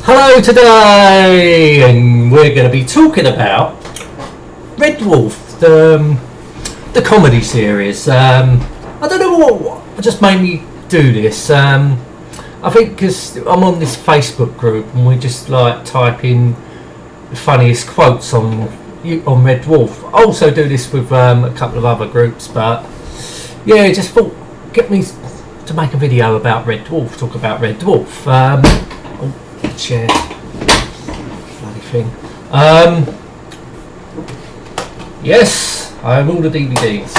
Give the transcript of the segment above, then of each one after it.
Hello today, and we're going to be talking about Red Dwarf, the comedy series. I don't know what just made me do this. I think because I'm on this Facebook group and we just like type in the funniest quotes on Red Dwarf. I also do this with a couple of other groups, but yeah, just thought get me to make a video about Red Dwarf, talk about Red Dwarf. Chair, bloody thing. Yes, I have all the DVDs.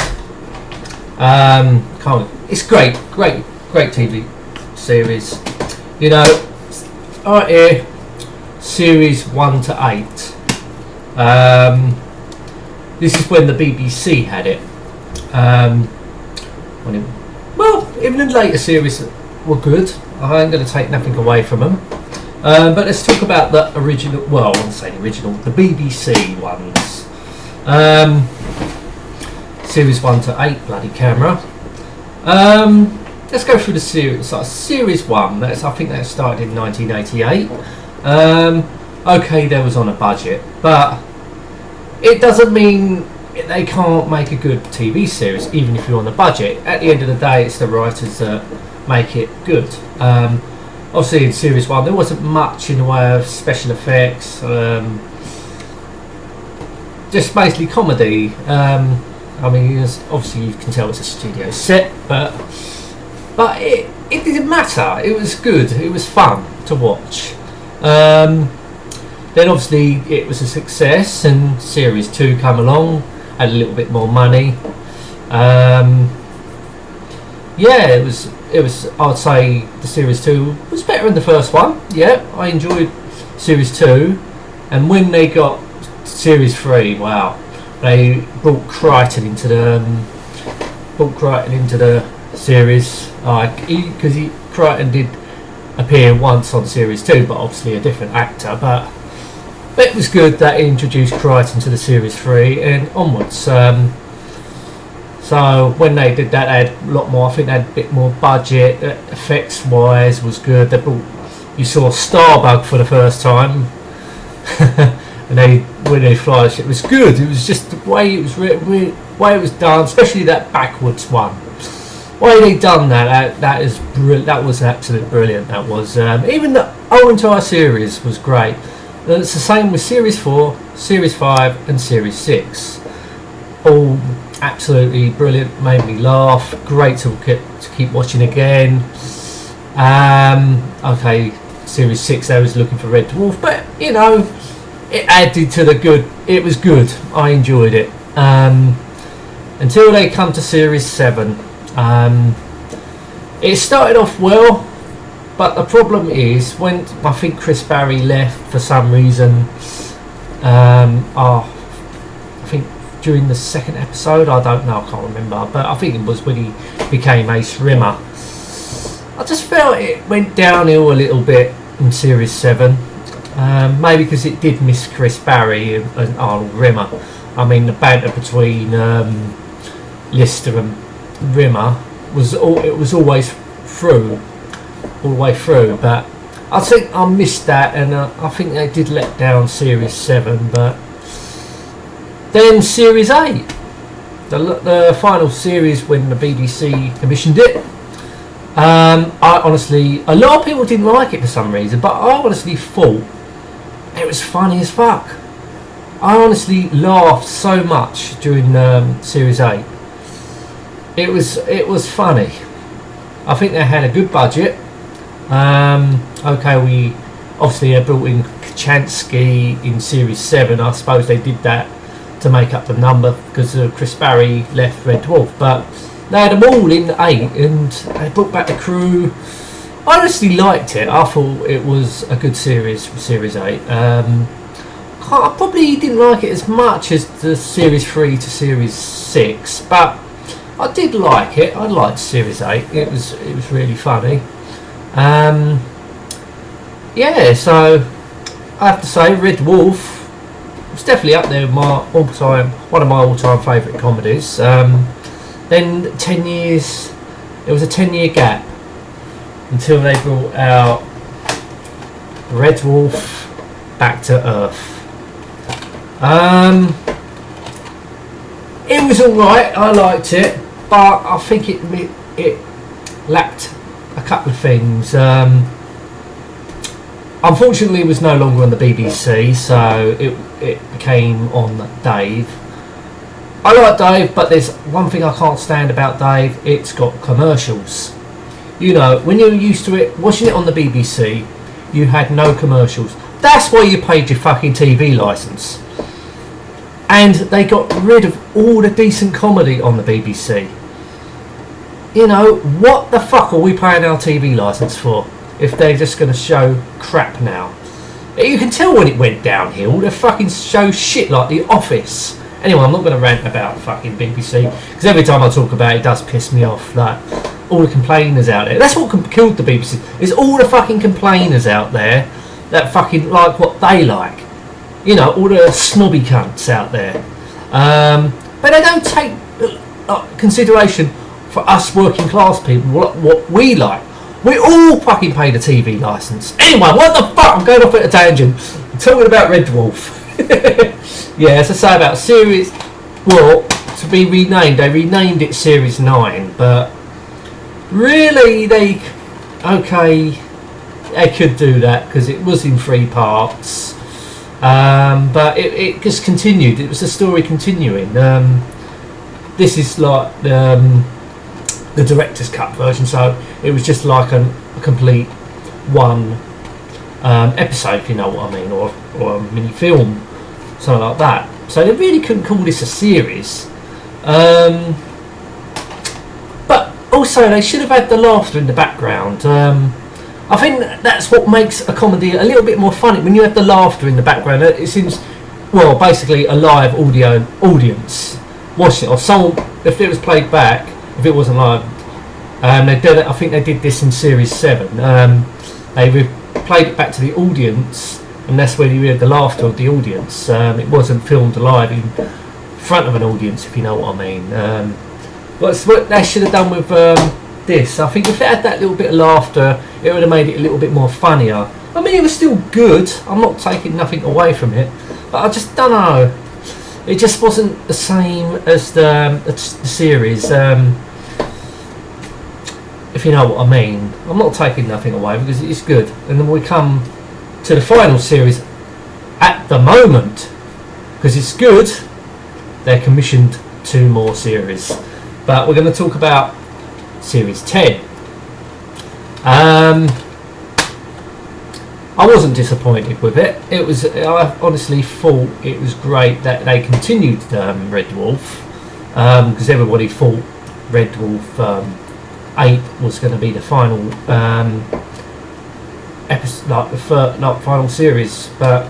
It's great TV series. You know, right here, series 1 to 8. This is when the BBC had it. Even the later series were good. I ain't going to take nothing away from them. But let's talk about the original, well, I won't say the original, the BBC ones. Series 1 to 8, bloody camera. Let's go through the series. So series 1, I think that started in 1988. Okay, there was on a budget, but it doesn't mean they can't make a good TV series, even if you're on a budget. At the end of the day, it's the writers that make it good. Obviously in series 1 there wasn't much in the way of special effects, just basically comedy. I mean, obviously you can tell it's a studio set, but it didn't matter. It was good, it was fun to watch. Then obviously it was a success and series 2 came along, had a little bit more money. Yeah, it was. I'd say the series 2 was better than the first one. Yeah, I enjoyed series 2, and when they got series 3, wow, they brought Crichton into the series. Because Crichton did appear once on series 2, but obviously a different actor. But it was good that he introduced Crichton to the series 3 and onwards. So when they did that, they had a lot more. I think they had a bit more budget. Effects wise was good. You saw Starbug for the first time, and when they fly the ship, it was good. It was just the way it was way it was done, especially that backwards one. The way they done that is brilliant. That was absolutely brilliant. That was even the whole entire series was great. And it's the same with series 4, series 5, and series 6. All absolutely brilliant, made me laugh, great to keep watching again. Okay, series 6 I was looking for Red Dwarf, but you know, it added to the good. It was good, I enjoyed it, until they come to series 7. It started off well, but the problem is when I think Chris Barry left for some reason. I think during the second episode, I don't know, I can't remember, but I think it was when he became Ace Rimmer. I just felt it went downhill a little bit in series 7, maybe because it did miss Chris Barry and Arnold Rimmer. I mean, the banter between Lister and Rimmer was always through, all the way through, but I think I missed that, and I think they did let down series 7, but then series 8, the final series when the BBC commissioned it. I honestly, a lot of people didn't like it for some reason, but I honestly thought it was funny as fuck. I honestly laughed so much during series 8. It was funny. I think they had a good budget. Okay, we obviously brought in Kachansky in series 7. I suppose they did that to make up the number because Chris Barry left Red Dwarf, but they had them all in 8 and they brought back the crew. I honestly liked it. I thought it was a good series for series 8. I probably didn't like it as much as the series 3 to series 6, but I did like it. I liked series 8. It was really funny. Yeah, so I have to say Red Dwarf was definitely up there with one of my all-time favourite comedies. Then 10 years, there was a 10-year gap until they brought out Red Dwarf, Back to Earth. It was alright, I liked it, but I think it lacked a couple of things. Unfortunately, it was no longer on the BBC, so it became on Dave. I like Dave, but there's one thing I can't stand about Dave. It's got commercials. You know, when you're used to it, watching it on the BBC, you had no commercials. That's why you paid your fucking TV licence. And they got rid of all the decent comedy on the BBC. You know, what the fuck are we paying our TV licence for if they're just going to show crap now? You can tell when it went downhill. They fucking show shit like The Office. Anyway, I'm not going to rant about fucking BBC, because every time I talk about it, it does piss me off. Like, all the complainers out there. That's what killed the BBC. Is all the fucking complainers out there that fucking like what they like. You know, all the snobby cunts out there. But they don't take consideration for us working class people, what we like. We all fucking paid a TV licence. Anyway, what the fuck? I'm going off at a tangent. I'm talking about Red Dwarf. Yeah, as I say about series, well, to be renamed, they renamed it Series 9, but really they could do that because it was in 3 parts. But it just continued. It was the story continuing. This is like the director's cut version, so it was just like a complete one episode, if you know what I mean, or a mini film, something like that. So they really couldn't call this a series. But also they should have had the laughter in the background. I think that's what makes a comedy a little bit more funny, when you have the laughter in the background. It seems, well, basically a live audience watching it, or someone, if it was played back, if it wasn't live. They did it, I think they did this in Series 7. They played it back to the audience, and that's where you hear the laughter of the audience. It wasn't filmed live in front of an audience, if you know what I mean. That's what they should have done with this. I think if it had that little bit of laughter, it would have made it a little bit more funnier. I mean, it was still good. I'm not taking nothing away from it, but I just don't know. It just wasn't the same as the series. If you know what I mean. I'm not taking nothing away because it's good. And then we come to the final series at the moment, because it's good. They're commissioned 2 more series, but we're going to talk about Series 10. I wasn't disappointed with it. I honestly thought it was great that they continued Red Dwarf, because everybody thought Red Dwarf 8 was going to be the final episode, like the final series, but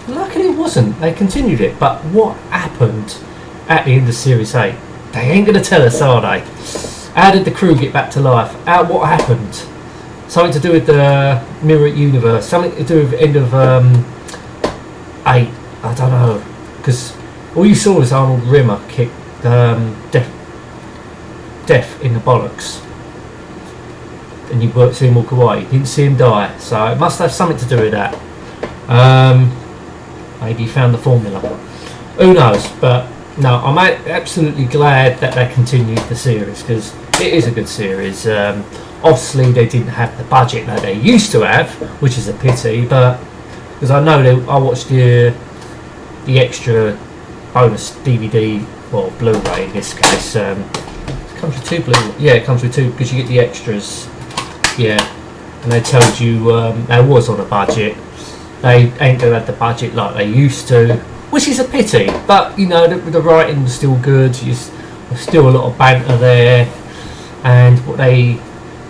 luckily it wasn't. They continued it. But what happened at the end of Series 8? They ain't going to tell us, are they? How did the crew get back to life? What happened? Something to do with the mirror universe. Something to do with the end of 8. I don't know. Because all you saw was Arnold Rimmer kick Death in the bollocks. And you see him walk away. You didn't see him die. So it must have something to do with that. Maybe he found the formula. Who knows? But no, I'm absolutely glad that they continued the series, because it is a good series. Obviously they didn't have the budget that they used to have, which is a pity, but because I know I watched the extra bonus DVD, or Blu-ray in this case. It comes with 2 Blu-ray. Yeah, it comes with 2 because you get the extras. Yeah, and they told you they was on a budget. They ain't gonna have the budget like they used to, which is a pity. But you know, the writing was still good. There's still a lot of banter there, and what they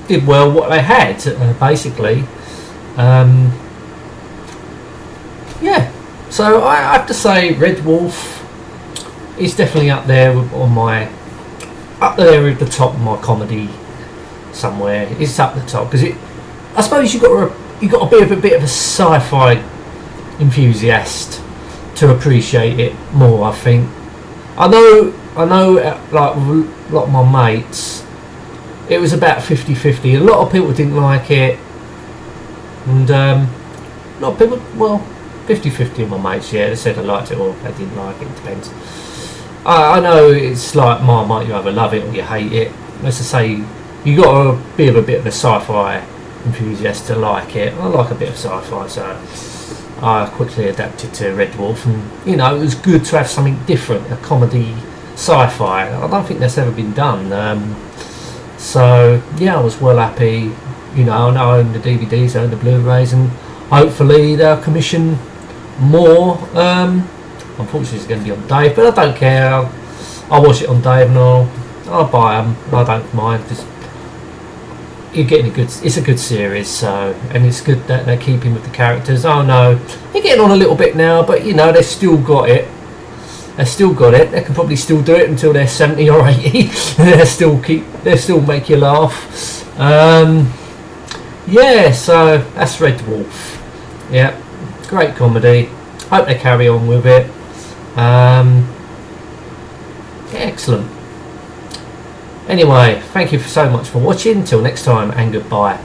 did well, what they had basically. Yeah, so I have to say, Red Dwarf is definitely up there with the top of my comedy somewhere. It's up the top because I suppose you got to be a bit of a sci-fi enthusiast to appreciate it more. I think. I know. Like with a lot of my mates, it was about 50-50. A lot of people didn't like it, and a lot of people, well, 50-50 of my mates, yeah, they said they liked it or they didn't like it, it depends. I know it's like Marmite, you either love it or you hate it. Let's just say you got to be a bit of a sci-fi enthusiast to like it. I like a bit of sci-fi, so I quickly adapted to Red Dwarf, and you know, it was good to have something different, a comedy sci-fi. I don't think that's ever been done. So yeah, I was well happy. You know, I own the DVDs, I own the Blu-rays, and hopefully they'll commission more. Unfortunately, it's going to be on Dave, but I don't care. I'll watch it on Dave and I'll buy them. I don't mind because you're getting a good. It's a good series, so, and it's good that they're keeping with the characters. Oh no, they're getting on a little bit now, but you know, they've still got it. They still got it. They can probably still do it until they're 70 or 80. They still make you laugh. Yeah, so that's Red Dwarf. Yeah, great comedy. Hope they carry on with it. Excellent. Anyway, thank you so much for watching. Till next time, and goodbye.